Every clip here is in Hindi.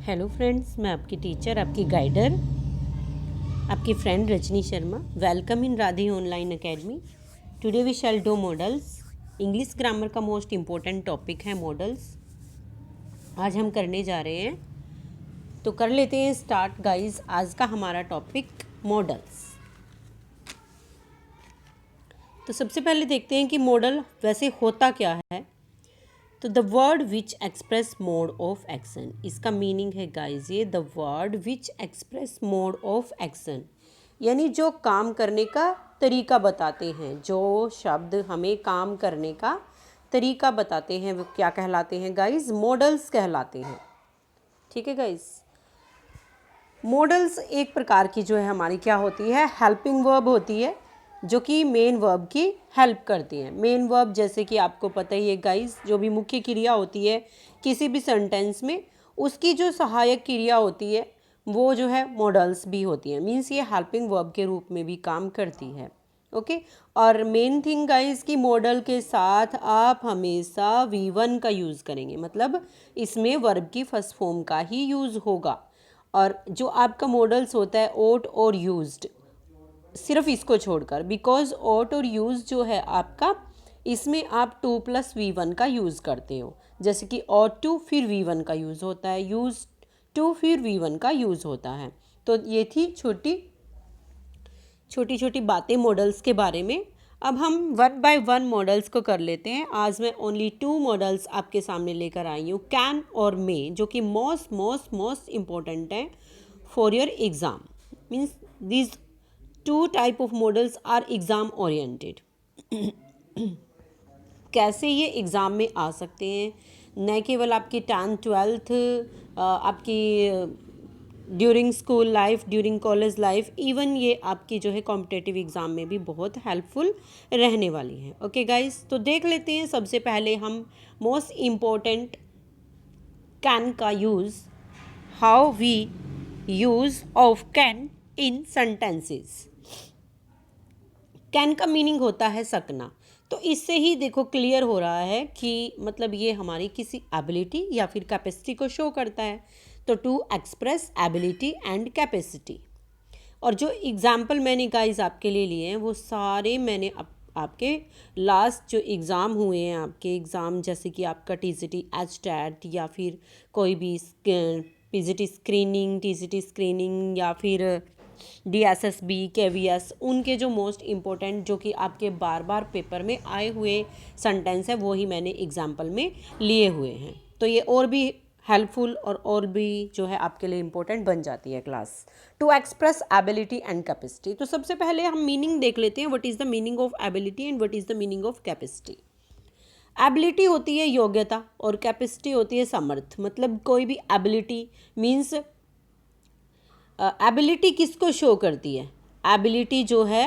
हेलो फ्रेंड्स, मैं आपकी टीचर, आपकी गाइडर, आपकी friend Rajni Sharma. Welcome in Radhe online academy. Today we shall do models. English grammar का मोस्ट इम्पोर्टेंट टॉपिक है मॉडल्स। आज हम करने जा रहे हैं, तो कर लेते हैं स्टार्ट गाइस। आज का हमारा टॉपिक मॉडल्स। तो सबसे पहले देखते हैं कि मॉडल वैसे होता क्या है। तो the word which express mode of action, इसका मीनिंग है गाइज ये, the word which express mode of action, यानी जो काम करने का तरीका बताते हैं, जो शब्द हमें काम करने का तरीका बताते हैं, वो क्या कहलाते हैं गाइज? मॉडल्स कहलाते हैं। ठीक है गाइज। मॉडल्स एक प्रकार की जो है हमारी क्या होती है, हेल्पिंग वर्ब होती है, जो कि मेन वर्ब की हेल्प करती है। मेन वर्ब जैसे कि आपको पता ही है गाइस, जो भी मुख्य क्रिया होती है किसी भी सेंटेंस में, उसकी जो सहायक क्रिया होती है वो जो है मॉडल्स भी होती है। मीन्स ये हेल्पिंग वर्ब के रूप में भी काम करती है। ओके। और मेन थिंग गाइस कि मॉडल के साथ आप हमेशा V1 का यूज़ करेंगे, मतलब इसमें वर्ब की फर्स्ट फॉर्म का ही यूज़ होगा। और जो आपका मॉडल्स होता है ओट और यूज्ड, सिर्फ इसको छोड़कर, बिकॉज ओट और यूज जो है आपका, इसमें आप 2+V1 का यूज़ करते हो। जैसे कि ought to फिर V1 का यूज़ होता है, यूज टू फिर V1 का यूज़ होता है। तो ये थी छोटी छोटी बातें मॉडल्स के बारे में। अब हम वन बाय वन मॉडल्स को कर लेते हैं। आज मैं ओनली 2 मॉडल्स आपके सामने लेकर आई हूँ, कैन और मे, जो कि मोस्ट इम्पोर्टेंट है for your exam. Means these 2 type of models are exam oriented. कैसे ये एग्ज़ाम में आ सकते हैं, न केवल आपकी 10th 12th, आपकी during school life, during college life, even ये आपकी जो है कॉम्पिटेटिव एग्ज़ाम में भी बहुत हेल्पफुल रहने वाली है। ओके गाइस, तो देख लेते हैं। सबसे पहले हम मोस्ट इम्पोर्टेंट कैन का use, how we use of can in sentences. Can का मीनिंग होता है सकना। तो इससे ही देखो क्लियर हो रहा है कि मतलब ये हमारी किसी एबिलिटी या फिर कैपेसिटी को शो करता है। तो to express ability and capacity. और जो एग्जाम्पल मैंने गाइस आपके लिए लिए हैं वो सारे मैंने आपके लास्ट जो एग्ज़ाम हुए हैं, आपके एग्ज़ाम जैसे कि आपका TCT HTAT या फिर कोई भी PGT स्क्रीनिंग, TCT स्क्रीनिंग या फिर DSSB KVS, उनके जो मोस्ट इम्पोर्टेंट जो कि आपके बार बार पेपर में आए हुए सेंटेंस है वो ही मैंने एग्जाम्पल में लिए हुए हैं। तो ये और भी हेल्पफुल और भी जो है आपके लिए इम्पोर्टेंट बन जाती है class. To express ability and capacity. तो सबसे पहले हम मीनिंग देख लेते हैं, what is the meaning of ability and what is the meaning of capacity. Ability होती है योग्यता और कैपेसिटी होती है समर्थ। मतलब कोई भी एबिलिटी मीन्स, एबिलिटी किसको शो करती है? एबिलिटी जो है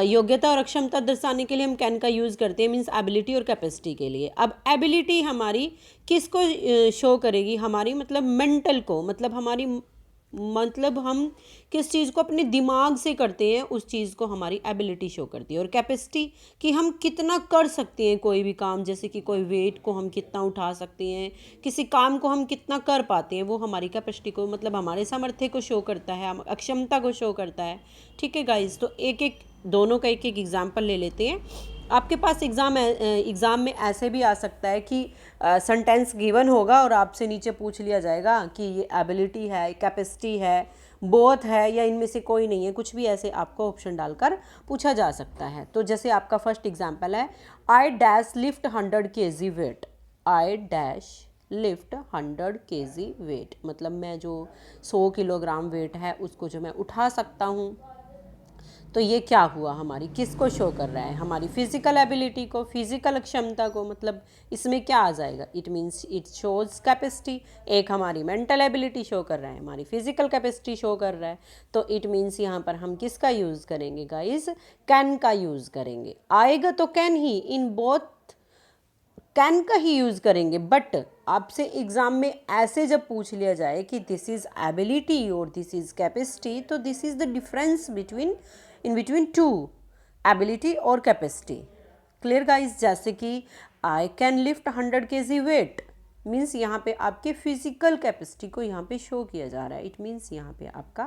योग्यता और अक्षमता दर्शाने के लिए हम कैन का यूज़ करते हैं, मीन्स एबिलिटी और कैपेसिटी के लिए। अब एबिलिटी हमारी किसको शो करेगी? हमारी मतलब मेंटल को, मतलब हमारी मतलब हम किस चीज़ को अपने दिमाग से करते हैं उस चीज़ को हमारी एबिलिटी शो करती है। और कैपेसिटी कि हम कितना कर सकते हैं कोई भी काम, जैसे कि कोई वेट को हम कितना उठा सकते हैं, किसी काम को हम कितना कर पाते हैं, वो हमारी कैपेसिटी को मतलब हमारे सामर्थ्य को शो करता है, अक्षमता को शो करता है। ठीक है गाइज, तो दोनों का एक एग्जाम्पल ले लेते हैं। आपके पास एग्ज़ाम में ऐसे भी आ सकता है कि सेंटेंस गिवन होगा और आपसे नीचे पूछ लिया जाएगा कि ये एबिलिटी है, कैपेसिटी है, बोथ है या इनमें से कोई नहीं है। कुछ भी ऐसे आपको ऑप्शन डालकर पूछा जा सकता है। तो जैसे आपका फर्स्ट एग्जाम्पल है, I dash lift 100 kg weight. I dash lift 100 kg weight, मतलब मैं जो 100 किलोग्राम वेट है उसको जो मैं उठा सकता हूँ। तो ये क्या हुआ, हमारी किसको शो कर रहा है? हमारी फिजिकल एबिलिटी को, फिजिकल क्षमता को। मतलब इसमें क्या आ जाएगा? It means it shows capacity. एक हमारी मेंटल एबिलिटी शो कर रहा है, हमारी फिजिकल कैपेसिटी शो कर रहा है। तो इट मीन्स यहाँ पर हम किसका यूज़ करेंगे गाइज? कैन का यूज़ करेंगे। आएगा तो कैन ही, इन बोथ कैन का ही यूज़ करेंगे। बट आपसे एग्ज़ाम में ऐसे जब पूछ लिया जाए कि दिस इज़ एबिलिटी और दिस इज़ कैपेसिटी, तो this is the difference between two, ability और कैपेसिटी। Clear guys? जैसे कि I can lift 100 kg weight, means यहाँ पे आपके फिजिकल कैपेसिटी को यहाँ पे शो किया जा रहा है। इट मीन्स यहाँ पे आपका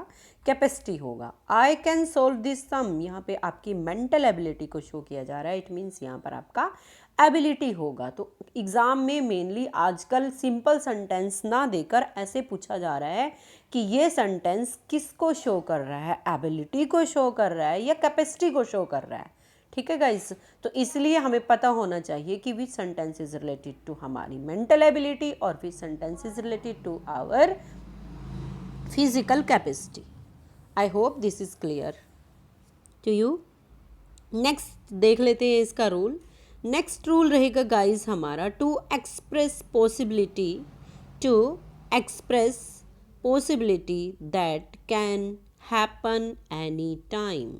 कैपेसिटी होगा। आई कैन सोल्व दिस सम, यहाँ पे आपकी मेंटल एबिलिटी को शो किया जा रहा है। इट मीन्स यहाँ पर आपका एबिलिटी होगा। तो एग्ज़ाम में मेनली आजकल सिंपल सेंटेंस ना देकर ऐसे पूछा जा रहा है कि ये सेंटेंस किसको शो कर रहा है, एबिलिटी को शो कर रहा है या कैपेसिटी को शो कर रहा है। ठीक है गाइस, तो इसलिए हमें पता होना चाहिए कि which sentence is related to हमारी मेंटल एबिलिटी और which sentence is related to our physical capacity. I hope this is clear to you. Next देख लेते हैं इसका रूल। नेक्स्ट रूल रहेगा गाइस हमारा to express possibility that can happen any time.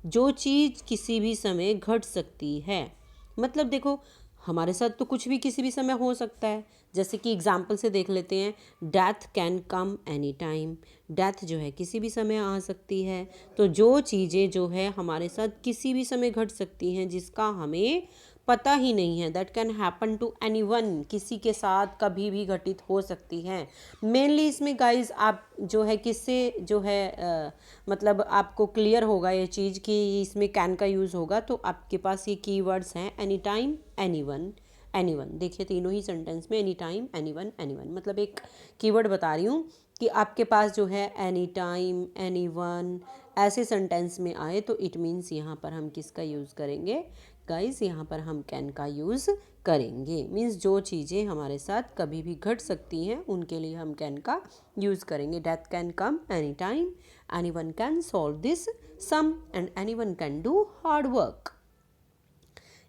जो चीज़ किसी भी समय घट सकती है, मतलब देखो हमारे साथ तो कुछ भी किसी भी समय हो सकता है। जैसे कि एग्जाम्पल से देख लेते हैं, death can come any time. Death जो है किसी भी समय आ सकती है। तो जो चीज़ें जो है हमारे साथ किसी भी समय घट सकती हैं, जिसका हमें पता ही नहीं है, that can happen to anyone, किसी के साथ कभी भी घटित हो सकती हैं। मेनली इसमें गाइस आप जो है किससे जो है मतलब आपको क्लियर होगा ये चीज़ कि इसमें कैन का यूज़ होगा। तो आपके पास ये कीवर्ड्स हैं, एनी टाइम, एनीवन, एनीवन। देखिए तीनों ही सेंटेंस में एनी टाइम, एनीवन, एनीवन, मतलब एक कीवर्ड बता रही हूँ कि आपके पास जो है एनी टाइम, एनीवन ऐसे सेंटेंस में आए तो इट मीन्स यहाँ पर हम किसका यूज़ करेंगे गाइस, यहाँ पर हम कैन का यूज़ करेंगे। मीन्स जो चीज़ें हमारे साथ कभी भी घट सकती हैं उनके लिए हम कैन का यूज़ करेंगे। Death can come any time, anyone can solve this sum and anyone can do hard work.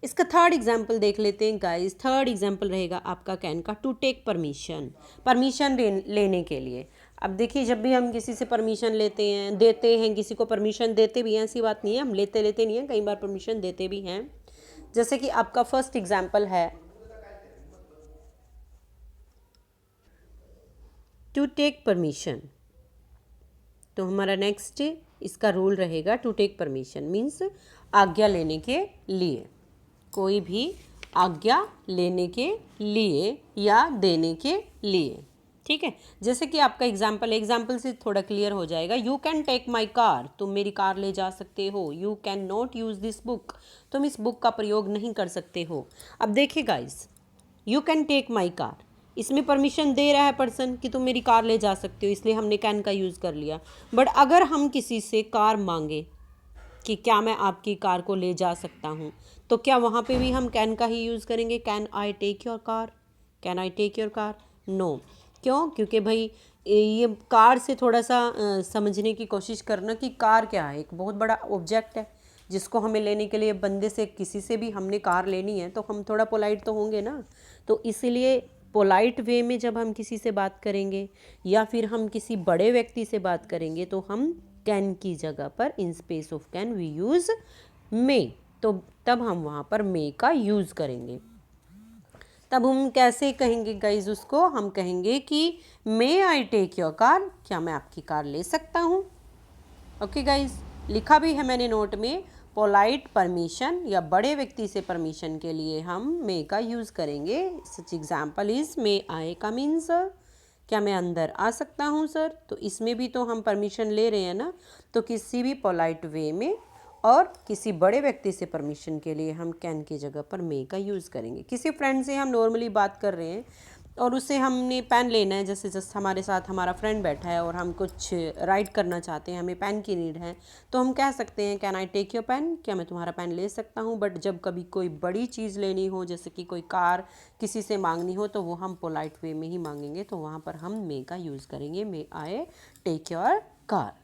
इसका थर्ड एग्जाम्पल देख लेते हैं गाइस। थर्ड एग्जाम्पल रहेगा आपका कैन का टू टेक परमिशन लेने के लिए। अब देखिए जब भी हम किसी से परमिशन देते हैं किसी को परमिशन देते भी हैं, ऐसी बात नहीं है हम लेते नहीं हैं, कई बार परमिशन देते भी हैं। जैसे कि आपका फर्स्ट एग्जाम्पल है टू टेक परमिशन। तो हमारा नेक्स्ट इसका रूल रहेगा टू टेक परमिशन मीन्स आज्ञा लेने के लिए, कोई भी आज्ञा लेने के लिए या देने के लिए। ठीक है, जैसे कि आपका एग्जाम्पल से थोड़ा क्लियर हो जाएगा। You can take my car, तुम मेरी कार ले जा सकते हो। You can not use this book, तुम इस बुक का प्रयोग नहीं कर सकते हो। अब देखिए guys, you can take my car, इसमें परमिशन दे रहा है पर्सन कि तुम मेरी कार ले जा सकते हो, इसलिए हमने कैन का यूज़ कर लिया। बट अगर हम किसी से कार मांगे कि क्या मैं आपकी कार को ले जा सकता हूँ, तो क्या वहाँ पे भी हम कैन का ही यूज़ करेंगे? Can I take your car, can I take your car? No. क्यों? क्योंकि भाई ये कार से थोड़ा सा समझने की कोशिश करना कि कार क्या है। एक बहुत बड़ा ऑब्जेक्ट है जिसको हमें लेने के लिए बंदे से किसी से भी हमने कार लेनी है तो हम थोड़ा पोलाइट तो होंगे ना। तो इसीलिए पोलाइट वे में जब हम किसी से बात करेंगे या फिर हम किसी बड़े व्यक्ति से बात करेंगे तो हम कैन की जगह पर in space of can we use may. तो तब हम वहाँ पर मे का यूज़ करेंगे। तब हम कैसे कहेंगे गाइज उसको? हम कहेंगे कि मे आई टेक योर कार, क्या मैं आपकी कार ले सकता हूँ? ओके गाइज, लिखा भी है मैंने नोट में, पोलाइट परमिशन या बड़े व्यक्ति से परमिशन के लिए हम मे का यूज़ करेंगे। Such example is may I come in sir, क्या मैं अंदर आ सकता हूँ सर? तो इसमें भी तो हम परमिशन ले रहे हैं ना। तो किसी भी पोलाइट वे में और किसी बड़े व्यक्ति से परमिशन के लिए हम कैन की जगह पर मे का यूज़ करेंगे। किसी फ्रेंड से हम नॉर्मली बात कर रहे हैं और उससे हमने पेन लेना है, जैसे हमारे साथ हमारा फ्रेंड बैठा है और हम कुछ राइट करना चाहते हैं, हमें पेन की नीड है, तो हम कह सकते हैं can I take your pen, क्या मैं तुम्हारा पेन ले सकता हूँ? बट जब कभी कोई बड़ी चीज़ लेनी हो, जैसे कि कोई कार किसी से मांगनी हो, तो वो हम पोलाइट वे में ही मांगेंगे, तो वहाँ पर हम मे का यूज़ करेंगे, may I take your car.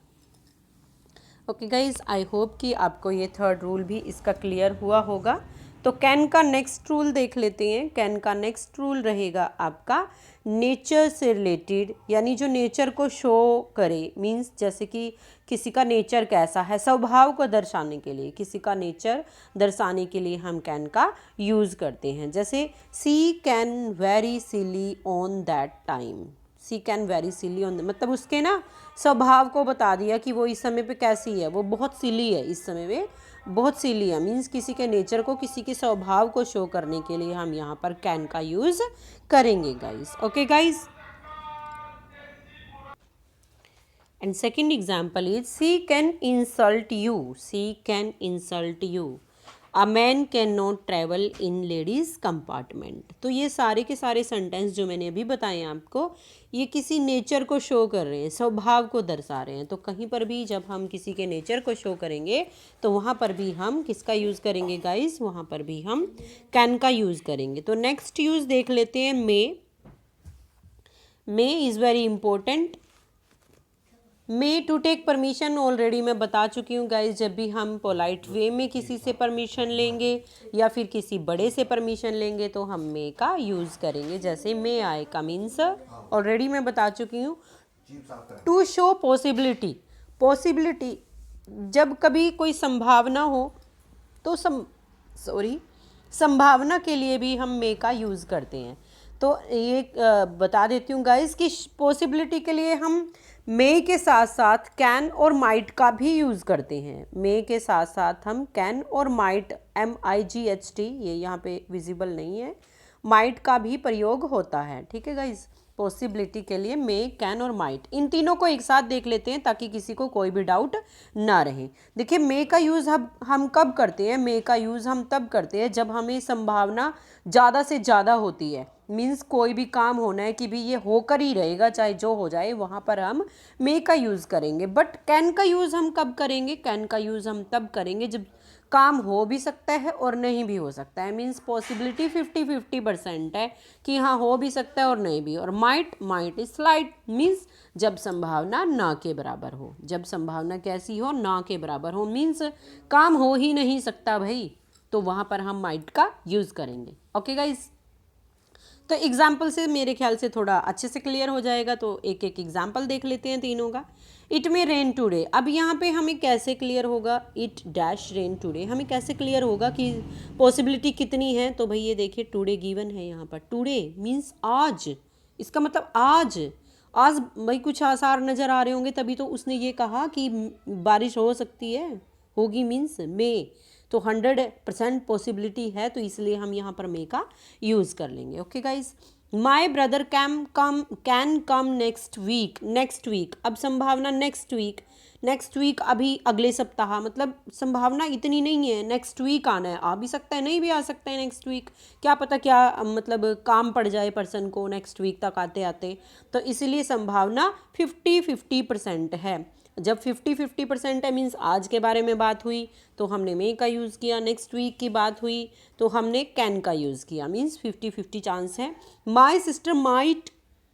Okay guys, I hope कि आपको ये थर्ड रूल भी इसका क्लियर हुआ होगा। तो कैन का नेक्स्ट रूल देख लेते हैं। कैन का नेक्स्ट रूल रहेगा आपका नेचर से रिलेटेड, यानी जो नेचर को शो करे। मीन्स जैसे कि किसी का नेचर कैसा है, स्वभाव को दर्शाने के लिए, किसी का नेचर दर्शाने के लिए हम कैन का यूज़ करते हैं। जैसे she can very silly on that time, she can very silly on, मतलब उसके ना स्वभाव को बता दिया कि वो इस समय पे कैसी है, वो बहुत सिली है इस समय में, बहुत सिली है, मीन्स किसी के नेचर को, किसी के स्वभाव को शो करने के लिए हम यहाँ पर कैन का यूज़ करेंगे guys. Okay guys. And second example is she can insult you. She can insult you. A man cannot travel in ladies compartment. तो ये सारे के सारे सेंटेंस जो मैंने अभी बताए आपको, ये किसी नेचर को शो कर रहे हैं, स्वभाव को दर्शा रहे हैं. तो कहीं पर भी जब हम किसी के नेचर को शो करेंगे तो वहाँ पर भी हम किसका यूज़ करेंगे गाइस, वहाँ पर भी हम कैन का यूज़ करेंगे. तो नेक्स्ट यूज़ देख लेते हैं may. May is very important. May to take permission already मैं बता चुकी हूँ गाइज. जब भी हम पोलाइट वे में किसी से परमिशन लेंगे या फिर किसी बड़े से परमिशन लेंगे तो हम मे का यूज़ करेंगे. जैसे मे आई कम इन सर, ऑलरेडी मैं बता चुकी हूँ. To show possibility. पॉसिबिलिटी जब कभी कोई संभावना हो तो संभावना के लिए भी हम मे का यूज़ करते हैं. तो ये बता देती हूँ गाइज कि पॉसिबिलिटी के लिए हम मे के साथ साथ कैन और माइट का भी यूज़ करते हैं. मे के साथ साथ हम कैन और माइट, MIGHT, ये यहाँ पे विजिबल नहीं है, माइट का भी प्रयोग होता है. ठीक है गाइज. पॉसिबिलिटी के लिए मे, कैन और माइट, इन तीनों को एक साथ देख लेते हैं ताकि किसी को कोई भी डाउट ना रहे. देखिए मे का यूज़ हम कब करते हैं. मे का यूज़ हम तब करते हैं जब हमें संभावना ज़्यादा से ज़्यादा होती है. मीन्स कोई भी काम होना है कि भी ये होकर ही रहेगा चाहे जो हो जाए, वहाँ पर हम मे का यूज़ करेंगे. बट कैन का यूज़ हम कब करेंगे. कैन का यूज़ हम तब करेंगे जब काम हो भी सकता है और नहीं भी हो सकता है. मीन्स पॉसिबिलिटी 50-50% है कि हाँ हो भी सकता है और नहीं भी. और माइट इज स्लाइट, मीन्स जब संभावना ना के बराबर हो. जब संभावना कैसी हो, ना के बराबर हो, मीन्स काम हो ही नहीं सकता भाई, तो वहाँ पर हम माइट का यूज़ करेंगे. Okay guys. तो एग्जाम्पल से मेरे ख्याल से थोड़ा अच्छे से क्लियर हो जाएगा. तो एक एक एग्जाम्पल देख लेते हैं तीनों का. It may rain today. अब यहाँ पे हमें कैसे क्लियर होगा, इट डैश रेन टुडे, हमें कैसे क्लियर होगा कि पॉसिबिलिटी कितनी है. तो भाई ये देखिए टुडे गिवन है यहाँ पर. टुडे मीन्स आज, इसका मतलब आज. आज भाई कुछ आसार नज़र आ रहे होंगे तभी तो उसने ये कहा कि बारिश हो सकती है, होगी मीन्स मे. तो 100% पॉसिबिलिटी है, तो इसलिए हम यहाँ पर मे का यूज़ कर लेंगे. Okay guys. My brother can come next week. Next week, अब संभावना नेक्स्ट वीक अभी अगले सप्ताह, मतलब संभावना इतनी नहीं है. नेक्स्ट वीक आना है, आ भी सकता है नहीं भी आ सकता है नेक्स्ट वीक, क्या पता क्या मतलब काम पड़ जाए पर्सन को नेक्स्ट वीक तक आते आते. तो इसीलिए संभावना 50-50% है. जब 50-50% है मीन्स आज के बारे में बात हुई तो हमने मे का यूज़ किया. नेक्स्ट वीक की बात हुई तो हमने कैन का यूज़ किया. मीन्स 50-50 चांस है. My sister might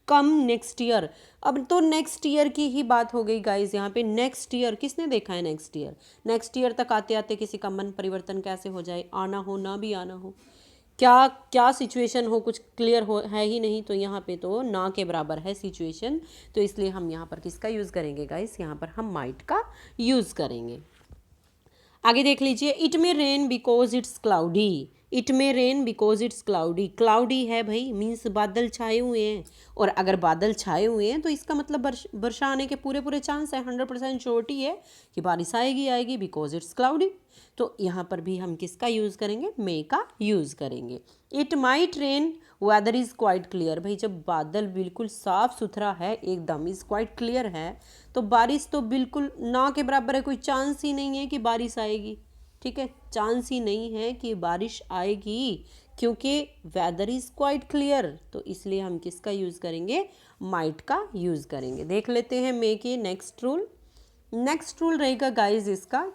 come next year. अब तो नेक्स्ट ईयर की ही बात हो गई गाइज. यहाँ पे नेक्स्ट ईयर किसने देखा है. नेक्स्ट ईयर तक आते आते किसी का मन परिवर्तन कैसे हो जाए, आना हो ना भी आना हो, क्या सिचुएशन हो, कुछ क्लियर हो है ही नहीं. तो यहाँ पे तो ना के बराबर है सिचुएशन. तो इसलिए हम यहाँ पर किसका यूज़ करेंगे गाइस, यहाँ पर हम माइट का यूज़ करेंगे. आगे देख लीजिए. It may rain because it's cloudy. It may rain because it's cloudy. Cloudy है भाई, मीन्स बादल छाए हुए हैं. और अगर बादल छाए हुए हैं तो इसका मतलब वर्षा आने के पूरे चांस है. 100% श्योरिटी है कि बारिश आएगी बिकॉज इट्स क्लाउडी. तो यहाँ पर भी हम किसका यूज़ करेंगे, मे का यूज़ करेंगे. It might rain weather is quite clear. भाई जब बादल बिल्कुल साफ़ सुथरा है, एकदम इज़ क्वाइट क्लियर है, तो बारिश तो बिल्कुल ना के बराबर है. कोई चांस ही नहीं है कि बारिश आएगी. ठीक है, चांस ही नहीं है कि बारिश आएगी क्योंकि वेदर इज़ क्वाइट क्लियर. तो इसलिए हम किसका यूज़ करेंगे, माइट का यूज़ करेंगे. देख लेते हैं मे के नेक्स्ट रूल. नेक्स्ट रूल रहेगा गाइज इसका,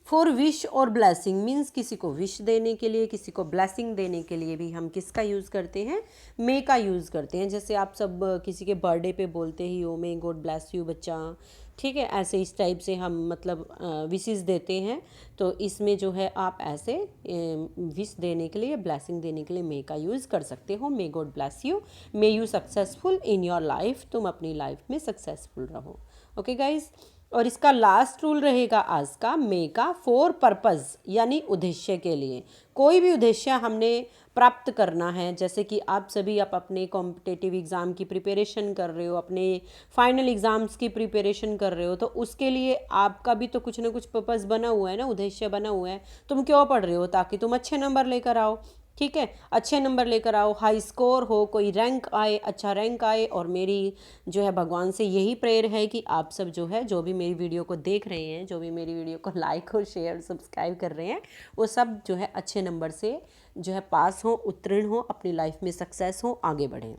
फॉर विश और ब्लेसिंग. मीन्स किसी को विश देने के लिए, किसी को ब्लेसिंग देने के लिए भी हम किसका यूज़ करते हैं, मे का यूज़ करते हैं. जैसे आप सब किसी के बर्थडे पे बोलते ही हो मे गॉड ब्लेस यू बच्चा. ठीक है, ऐसे इस टाइप से हम मतलब विशेस देते हैं. तो इसमें जो है आप ऐसे विश देने के लिए, ब्लेसिंग देने के लिए मे का यूज़ कर सकते हो. May God bless you, may you successful in your life. तुम अपनी लाइफ में सक्सेसफुल रहो. Okay guys. और इसका लास्ट रूल रहेगा आज का, मे का फॉर पर्पज़, यानी उद्देश्य के लिए। कोई भी उद्देश्य हमने प्राप्त करना है, जैसे कि आप सभी आप अपने कॉम्पिटेटिव एग्ज़ाम की प्रिपरेशन कर रहे हो, अपने फाइनल एग्ज़ाम्स की प्रिपरेशन कर रहे हो, तो उसके लिए आपका भी तो कुछ ना कुछ पर्पज़ बना हुआ है ना, उद्देश्य बना हुआ है। तुम क्यों पढ़ रहे हो? ताकि तुम अच्छे नंबर लेकर आओ, ठीक है, अच्छे नंबर लेकर आओ, हाई स्कोर हो, कोई रैंक आए, अच्छा रैंक आए। और मेरी जो है भगवान से यही प्रेयर है कि आप सब जो है, जो भी मेरी वीडियो को देख रहे हैं, जो भी मेरी वीडियो को लाइक और शेयर सब्सक्राइब कर रहे हैं, वो सब जो है अच्छे नंबर से जो है पास हो, उत्तीर्ण हो, अपनी लाइफ में सक्सेस हो, आगे बढ़ें।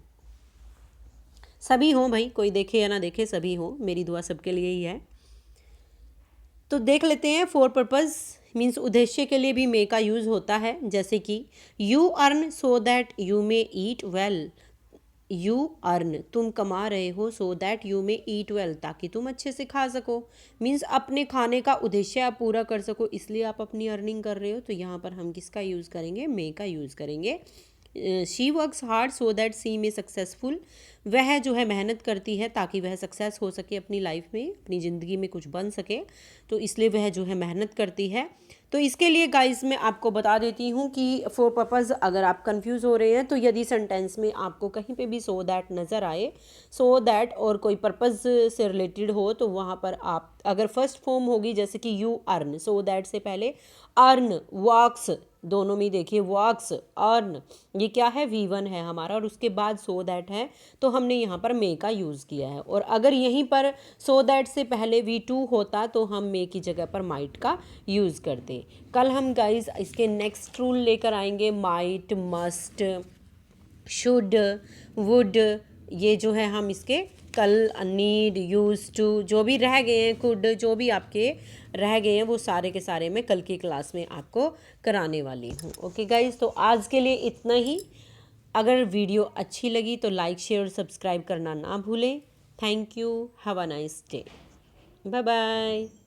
सभी हों भाई, कोई देखे या ना देखे, सभी हों, मेरी दुआ सबके लिए ही है। तो देख लेते हैं, फॉर पर्पज़ मीन्स उद्देश्य के लिए भी मे का यूज़ होता है। जैसे कि you earn so that you may eat well. You earn, तुम कमा रहे हो, so that you may eat well, ताकि तुम अच्छे से खा सको। मीन्स अपने खाने का उद्देश्य आप पूरा कर सको, इसलिए आप अपनी अर्निंग कर रहे हो। तो यहाँ पर हम किसका यूज़ करेंगे? मे का यूज़ करेंगे। She works hard so that she may successful, वह जो है मेहनत करती है ताकि वह सक्सेस हो सके अपनी लाइफ में, अपनी ज़िंदगी में कुछ बन सके, तो इसलिए वह जो है मेहनत करती है। तो इसके लिए गाइस मैं आपको बता देती हूँ कि फॉर पर्पज़ अगर आप कंफ्यूज हो रहे हैं, तो यदि सेंटेंस में आपको कहीं पे भी सो दैट नज़र आए, सो दैट और कोई पर्पज़ से रिलेटेड हो, तो वहाँ पर आप अगर फर्स्ट फॉर्म होगी, जैसे कि यू अर्न, सो दैट से पहले अर्न, वर्क्स, दोनों में देखिए वर्क्स, अर्न, ये क्या है? V1 है हमारा, और उसके बाद सो दैट है, तो हमने यहाँ पर मे का यूज़ किया है। और अगर यहीं पर सो दैट से पहले V2 होता, तो हम मे की जगह पर माइट का यूज़ करते। कल हम गाइज इसके नेक्स्ट रूल लेकर आएंगे, माइट, मस्ट, शुड, वुड, ये जो है हम इसके कल, नीड, यूज टू, जो भी रह गए हैं, कुड, जो भी आपके रह गए हैं, वो सारे के सारे मैं कल की क्लास में आपको कराने वाली हूँ। ओके गाइज, तो आज के लिए इतना ही। अगर वीडियो अच्छी लगी तो लाइक, शेयर और सब्सक्राइब करना ना भूलें। Thank you, have a nice day, bye bye.